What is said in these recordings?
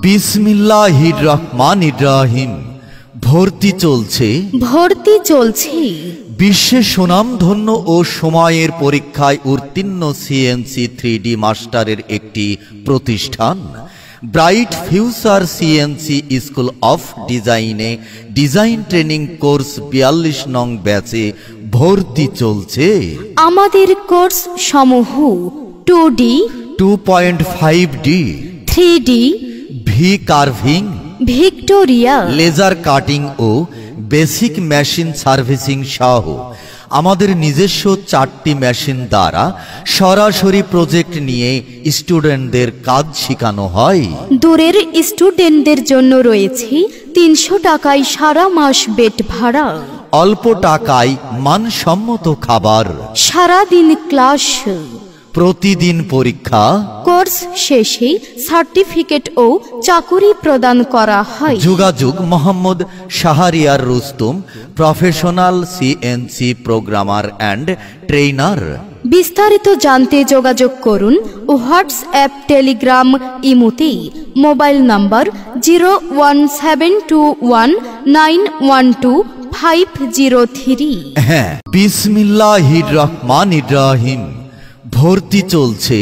বিসমিল্লাহির রহমানির রহিম। ভর্তি চলছে বিশ্বে সুনামধন্য ও সময়ের পরীক্ষায় উত্তীর্ণ সিএনসি 3D মাস্টারের একটি প্রতিষ্ঠান bright future CNC school of ডিজাইনে ডিজাইন ট্রেনিং কোর্স 42 নং ব্যাচে ভর্তি চলছে। আমাদের কোর্স সমূহ 2D, 2.5D, 3D, V carving, Victoria, laser cutting ও বেসিক মেশিন সার্ভিসিং সহ আমাদের নিজস্ব 4টি মেশিন দ্বারা সরাসরি প্রজেক্ট নিয়ে স্টুডেন্টদের কাজ শেখানো হয়। দূরের স্টুডেন্টদের জন্য রয়েছে 300 টাকায় সারা মাস বেড ভাড়া, অল্প টাকায় মানসম্মত খাবার, সারাদিন ক্লাস, প্রতিদিন পরীক্ষা, কোর্স শেষে সার্টিফিকেট ও চাকুরি প্রদান করা হয়। যোগাযোগ Mohammad Shahriar Rustam, professional CNC programmer and trainer. বিস্তারিত জানতে যোগাযোগ করুন হোয়াটসঅ্যাপ, টেলিগ্রাম, ইমোতে। Mobile number 01721912503। হ্যাঁ, বিসমিল্লাহির রহমানির রহিম। ভর্তি চলছে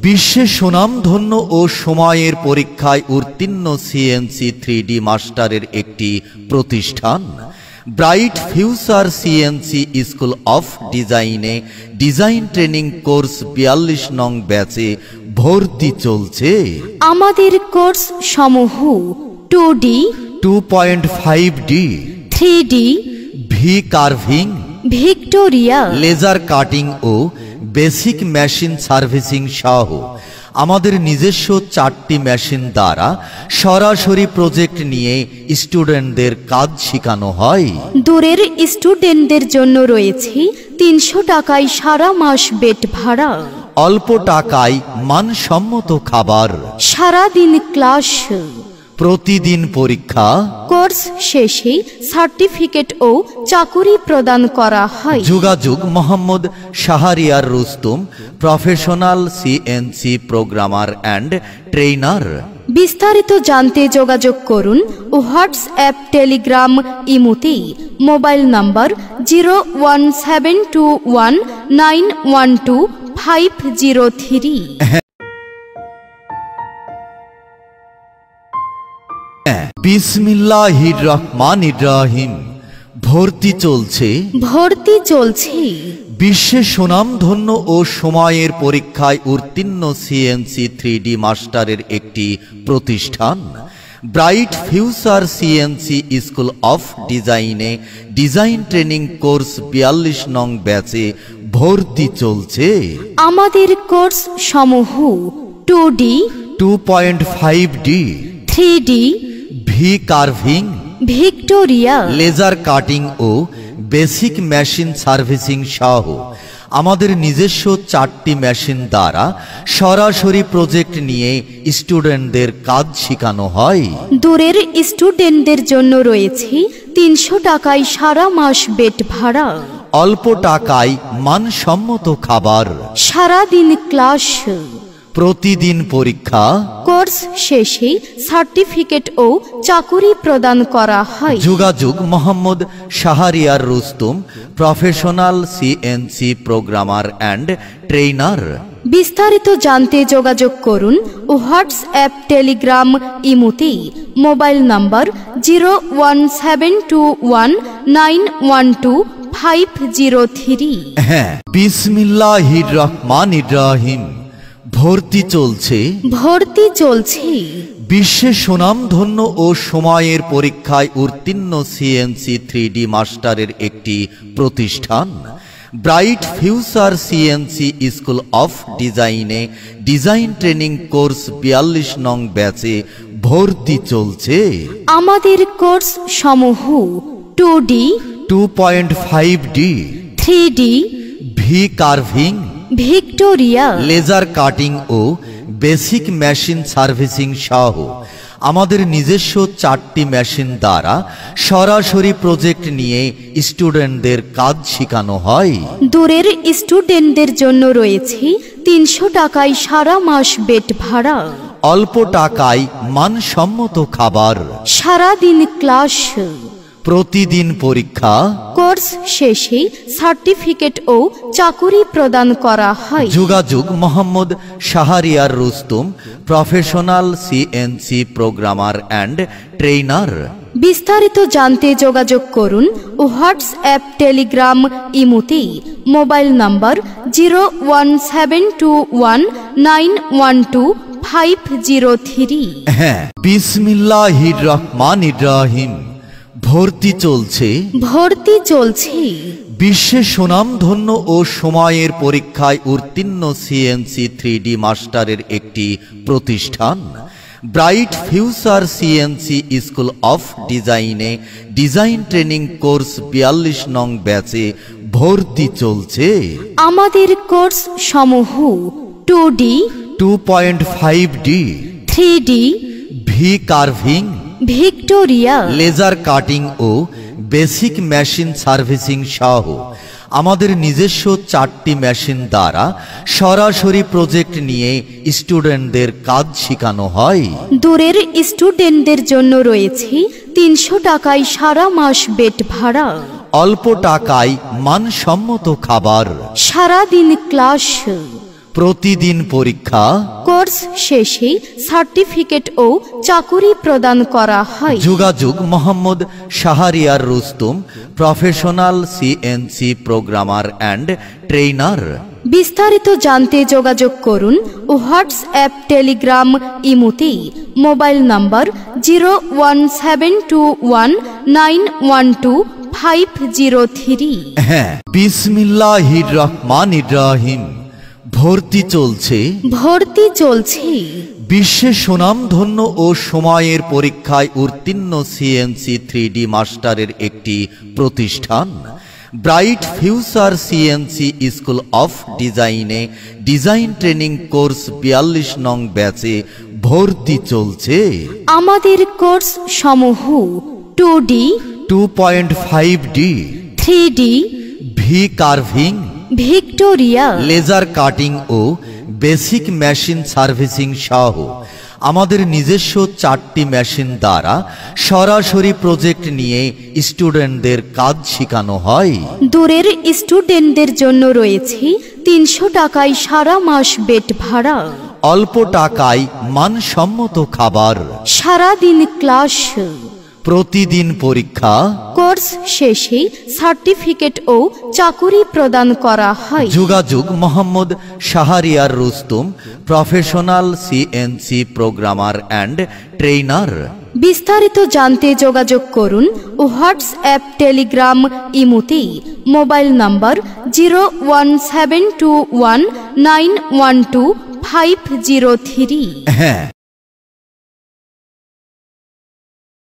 বিশ্বে সুনামধন্য ও সময়ের পরীক্ষায় উত্তীর্ণ সিএনসি 3D মাস্টারের একটি প্রতিষ্ঠান bright future CNC school of ডিজাইনে ডিজাইন ট্রেনিং কোর্স 42 নং ব্যাচে ভর্তি চলছে। আমাদের কোর্স সমূহ 2D, 2.5D, 3D, V carving, Victoria, laser cutting ও বেসিক মেশিন সার্ভিসিং সহ আমাদের নিজস্ব 4টি মেশিন দ্বারা সরাসরি প্রজেক্ট নিয়ে স্টুডেন্টদের কাজ শেখানো হয়। দূরের স্টুডেন্টদের জন্য রয়েছে 300 টাকায় সারা মাস বেড ভাড়া, অল্প টাকায় মানসম্মত খাবার, সারাদিন ক্লাস, প্রতিদিন পরীক্ষা, কোর্স শেষে সার্টিফিকেট ও চাকুরি প্রদান করা হয়। যোগাযোগ Mohammad Shahriar Rustam, professional CNC programmer and trainer. বিস্তারিত জানতে যোগাযোগ করুন হোয়াটসঅ্যাপ, টেলিগ্রাম, ইমোতে। Mobile number 01721912503। বিসমিল্লাহির রহমানির রহিম। ভর্তি চলছে বিশ্বে সুনামধন্য ও সময়ের পরীক্ষায় উত্তীর্ণ সিএনসি 3D মাস্টারের একটি প্রতিষ্ঠান bright future CNC school of ডিজাইনে ডিজাইন ট্রেনিং কোর্স 42 নং ব্যাচে ভর্তি চলছে। আমাদের কোর্স সমূহ 2D, 2.5D, 3D, V carving, Victoria, laser cutting ও বেসিক মেশিন সার্ভিসিং সহ আমাদের নিজস্ব 4টি মেশিন দ্বারা সরাসরি প্রজেক্ট নিয়ে স্টুডেন্টদের কাজ শেখানো হয়। দূরের স্টুডেন্টদের জন্য রয়েছে 300 টাকায় সারা মাস বেড ভাড়া, অল্প টাকায় মানসম্মত খাবার, সারাদিন ক্লাস, প্রতিদিন পরীক্ষা, কোর্স শেষে সার্টিফিকেট ও চাকুরি প্রদান করা হয়। যোগাযোগ Mohammad Shahriar Rustam, professional CNC programmer and trainer. বিস্তারিত জানতে যোগাযোগ করুন হোয়াটসঅ্যাপ, টেলিগ্রাম, ইমোতে। Mobile number 01721912503। হ্যাঁ, বিসমিল্লাহির রহমানির রহিম। ভর্তি চলছে বিশ্বে সুনামধন্য ও সময়ের পরীক্ষায় উত্তীর্ণ সিএনসি 3D মাস্টারের একটি প্রতিষ্ঠান bright future CNC school of ডিজাইনে ডিজাইন ট্রেনিং কোর্স 42 নং ব্যাচে ভর্তি চলছে। আমাদের কোর্স সমূহ 2D, 2.5D, 3D, V carving, Victoria, laser cutting ও বেসিক মেশিন সার্ভিসিং সহ আমাদের নিজস্ব 4টি মেশিন দ্বারা সরাসরি প্রজেক্ট নিয়ে স্টুডেন্টদের কাজ শেখানো হয়। দূরের স্টুডেন্টদের জন্য রয়েছে 300 টাকায় সারা মাস বেড ভাড়া, অল্প টাকায় মানসম্মত খাবার, সারাদিন ক্লাস, প্রতিদিন পরীক্ষা, কোর্স শেষে সার্টিফিকেট ও চাকুরি প্রদান করা হয়। যোগাযোগ Mohammad Shahriar Rustam, professional CNC programmer and trainer. বিস্তারিত জানতে যোগাযোগ করুন হোয়াটসঅ্যাপ, টেলিগ্রাম, ইমোতে। Mobile number 01721912503। হ্যাঁ, বিসমিল্লাহির রহমানির রহিম। ভর্তি চলছে। বিশ্বের সুনামধন্য ও সময়ের পরীক্ষায় উত্তীর্ণ সিএনসি 3D মাস্টারের একটি প্রতিষ্ঠান bright future CNC school of ডিজাইনে ডিজাইন ট্রেনিং কোর্স 42 নং ব্যাচে ভর্তি চলছে। আমাদের কোর্স সমূহ 2D, 2.5D, 3D, V carving, Victoria, laser cutting ও বেসিক মেশিন সার্ভিসিং সহ আমাদের নিজস্ব 4টি মেশিন দ্বারা সরাসরি প্রজেক্ট নিয়ে স্টুডেন্টদের কাজ শেখানো হয়। দূরের স্টুডেন্টদের জন্য রয়েছে 300 টাকায় সারা মাস বেড ভাড়া, অল্প টাকায় মানসম্মত খাবার, সারাদিন ক্লাস, প্রতিদিন পরীক্ষা, কোর্স শেষে সার্টিফিকেট ও চাকুরি প্রদান করা হয়। যোগাযোগ Mohammad Shahriar Rustam, professional CNC programmer and trainer. বিস্তারিত জানতে যোগাযোগ করুন হোয়াটসঅ্যাপ, টেলিগ্রাম, ইমোতে। Mobile number 01721912503। হ্যাঁ, বিসমিল্লাহির রহমানির রহিম। ভর্তি চলছে। বিশ্বের সুনামধন্য ও সময়ের পরীক্ষায় উত্তীর্ণ সিএনসি 3D মাস্টারের একটি প্রতিষ্ঠান bright future CNC school of ডিজাইনে ডিজাইন ট্রেনিং কোর্স 42 নং ব্যাচে ভর্তি চলছে। আমাদের কোর্স সমূহ 2D, 2.5D, 3D, V carving, Victoria, laser cutting ও বেসিক মেশিন সার্ভিসিং সহ আমাদের নিজস্ব 4টি মেশিন দ্বারা সরাসরি প্রজেক্ট নিয়ে স্টুডেন্টদের কাজ শেখানো হয়। দূরের স্টুডেন্টদের জন্য রয়েছে 300 টাকায় সারা মাস বেড ভাড়া, অল্প টাকায় মানসম্মত খাবার, সারাদিন ক্লাস, প্রতিদিন পরীক্ষা, কোর্স শেষে সার্টিফিকেট ও চাকুরি প্রদান করা হয়। যোগাযোগ Mohammad Shahriar Rustam, professional CNC programmer and trainer. বিস্তারিত জানতে যোগাযোগ করুন হোয়াটসঅ্যাপ, টেলিগ্রাম, ইমোতে। Mobile number 01721912503। হ্যাঁ,